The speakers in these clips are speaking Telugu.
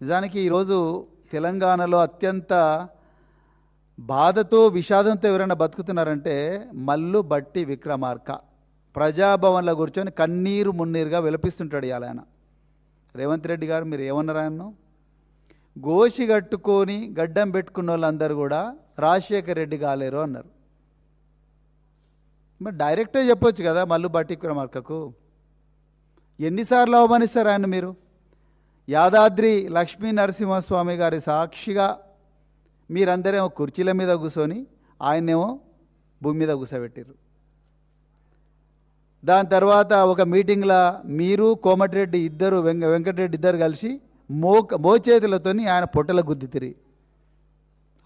నిజానికి ఈరోజు తెలంగాణలో అత్యంత బాధతో విషాదంతో ఎవరైనా బతుకుతున్నారంటే మల్లు బట్టి విక్రమార్క. ప్రజాభవన్లో కూర్చొని కన్నీరు మున్నీరుగా విలపిస్తుంటాడు ఇవాళ ఆయన. రేవంత్ రెడ్డి గారు మీరు ఏమన్నారు? ఆయన గోషి కట్టుకొని గడ్డం పెట్టుకున్న వాళ్ళందరూ కూడా రాజశేఖర రెడ్డి కాలేరు అన్నారు. మరి డైరెక్టే చెప్పొచ్చు కదా మల్లు బట్టి విక్రమార్కకు. ఎన్నిసార్లు అవమానిస్తారు ఆయన మీరు? యాదాద్రి లక్ష్మీ నరసింహస్వామి గారి సాక్షిగా మీరందరేమో కుర్చీల మీద కూర్చొని ఆయనేమో భూమి మీద కూర్చోబెట్టారు. దాని తర్వాత ఒక మీటింగ్లో మీరు కోమటిరెడ్డి ఇద్దరు వెంకటరెడ్డి ఇద్దరు కలిసి మోచేతులతో ఆయన పొట్టల గుద్దితిరి.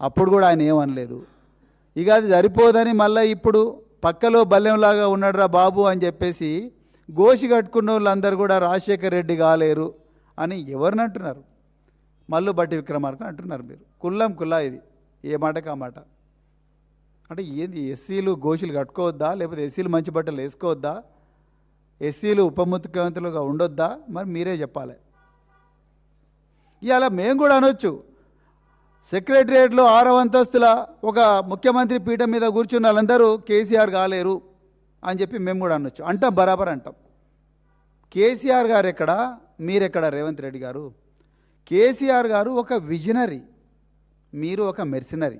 అప్పుడు కూడా ఆయన ఏమనలేదు. ఇక అది సరిపోదని మళ్ళీ ఇప్పుడు పక్కలో బల్లెంలాగా ఉన్నాడురా బాబు అని చెప్పేసి గోషి కట్టుకున్న వాళ్ళందరూ కూడా రాజశేఖర రెడ్డి కాలేరు అని ఎవరిని అంటున్నారు? మల్లు బట్టి విక్రమార్క అంటున్నారు మీరు. కుల్లా ఇది ఏ మాటకి ఆ మాట. అంటే ఏంది, ఎస్సీలు గోషులు కట్టుకోవద్దా? లేకపోతే ఎస్సీలు మంచి బట్టలు వేసుకోవద్దా? ఎస్సీలు ఉప ముఖ్యమంత్రులుగా ఉండొద్దా? మరి మీరే చెప్పాలి. ఇవాళ మేము కూడా అనొచ్చు, సెక్రటరియట్లో 6వ అంతస్తుల ఒక ముఖ్యమంత్రి పీఠం మీద కూర్చున్న వాళ్ళందరూ కేసీఆర్ కాలేరు అని చెప్పి మేము కూడా అనొచ్చు. అంటాం, బరాబర్ అంటాం. కేసీఆర్ గారు ఎక్కడా, మీరెక్కడా? రేవంత్ రెడ్డి గారు. కేసీఆర్ గారు ఒక విజనరీ, మీరు ఒక మెర్సినరీ.